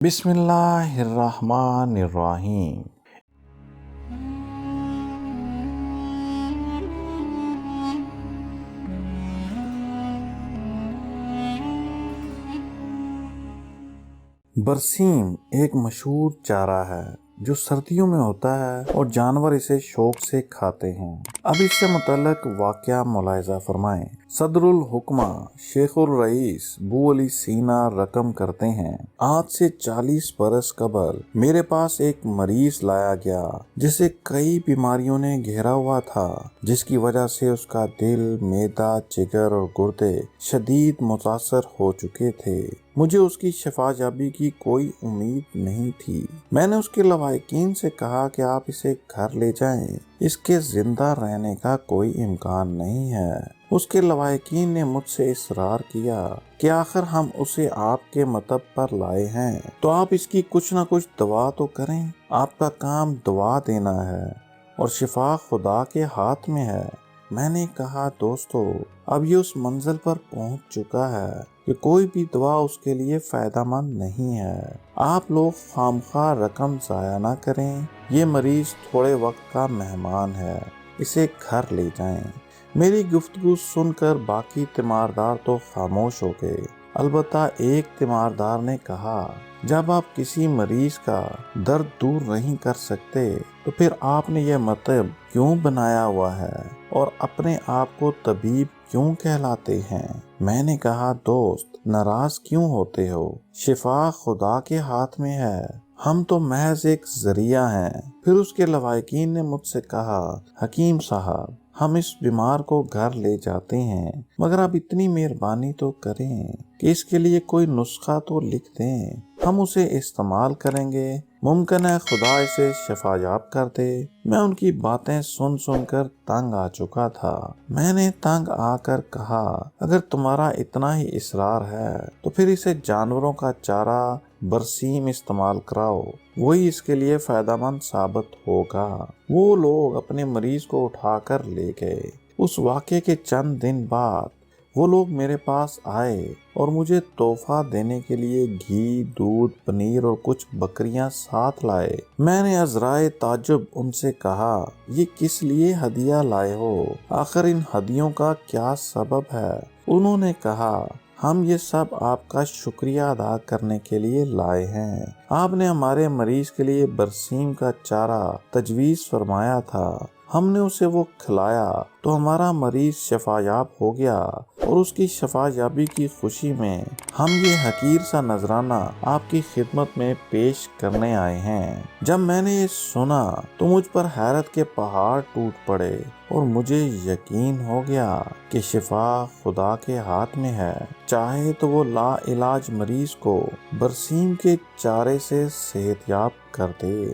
بسم اللہ الرحمن الرحیم۔ برسیم ایک مشہور چارہ ہے جو سردیوں میں ہوتا ہے اور جانور اسے شوق سے کھاتے ہیں۔ اب اس سے متعلق واقعہ ملاحظہ فرمائیں۔ صدر الحکمہ شیخ الرئیس بو علی سینا رقم کرتے ہیں، آج سے 40 برس قبل میرے پاس ایک مریض لایا گیا جسے کئی بیماریوں نے گھیرا ہوا تھا، جس کی وجہ سے اس کا دل، معدہ، جگر اور گردے شدید متاثر ہو چکے تھے۔ مجھے اس کی شفا یابی کی کوئی امید نہیں تھی۔ میں نے اس کے لواحقین سے کہا کہ آپ اسے گھر لے جائیں، اس کے زندہ رہنے کا کوئی امکان نہیں ہے۔ اس کے لواحقین نے مجھ سے اصرار کیا کہ آخر ہم اسے آپ کے مطب پر لائے ہیں تو آپ اس کی کچھ نہ کچھ دوا تو کریں۔ آپ کا کام دوا دینا ہے اور شفا خدا کے ہاتھ میں ہے۔ میں نے کہا، دوستو، اب یہ اس منزل پر پہنچ چکا ہے کہ کوئی بھی دوا اس کے لیے فائدہ مند نہیں ہے۔ آپ لوگ خامخواہ رقم ضائع نہ کریں۔ یہ مریض تھوڑے وقت کا مہمان ہے، اسے گھر لے جائیں۔ میری گفتگو سن کر باقی تیماردار تو خاموش ہو گئے، البتہ ایک تیماردار نے کہا، جب آپ کسی مریض کا درد دور نہیں کر سکتے تو پھر آپ نے یہ مطب کیوں بنایا ہوا ہے اور اپنے آپ کو طبیب کیوں کہلاتے ہیں؟ میں نے کہا، دوست، ناراض کیوں ہوتے ہو؟ شفا خدا کے ہاتھ میں ہے، ہم تو محض ایک ذریعہ ہیں۔ پھر اس کے لواحقین نے مجھ سے کہا، حکیم صاحب، ہم اس بیمار کو گھر لے جاتے ہیں، مگر آپ اتنی مہربانی تو کریں کہ اس کے لیے کوئی نسخہ تو لکھ دیں، ہم اسے استعمال کریں گے، ممکن ہے خدا اسے شفا یاب کر دے۔ میں ان کی باتیں سن سن کر تنگ آ چکا تھا۔ میں نے تنگ آ کر کہا، اگر تمہارا اتنا ہی اصرار ہے تو پھر اسے جانوروں کا چارہ برسیم استعمال کراؤ، وہی اس کے لیے فائدہ مند ثابت ہوگا۔ وہ لوگ اپنے مریض کو اٹھا کر لے گئے۔ اس واقعے کے چند دن بعد وہ لوگ میرے پاس آئے اور مجھے تحفہ دینے کے لیے گھی، دودھ، پنیر اور کچھ بکریاں ساتھ لائے۔ میں نے عذرائے تعجب ان سے کہا، یہ کس لیے ہدیہ لائے ہو؟ آخر ان ہدیوں کا کیا سبب ہے؟ انہوں نے کہا، ہم یہ سب آپ کا شکریہ ادا کرنے کے لیے لائے ہیں۔ آپ نے ہمارے مریض کے لیے برسیم کا چارہ تجویز فرمایا تھا، ہم نے اسے وہ کھلایا تو ہمارا مریض شفا یاب ہو گیا، اور اس کی شفا یابی کی خوشی میں ہم یہ حقیر سا نذرانہ آپ کی خدمت میں پیش کرنے آئے ہیں۔ جب میں نے یہ سنا تو مجھ پر حیرت کے پہاڑ ٹوٹ پڑے اور مجھے یقین ہو گیا کہ شفا خدا کے ہاتھ میں ہے، چاہے تو وہ لا علاج مریض کو برسیم کے چارے سے صحت یاب کر دے۔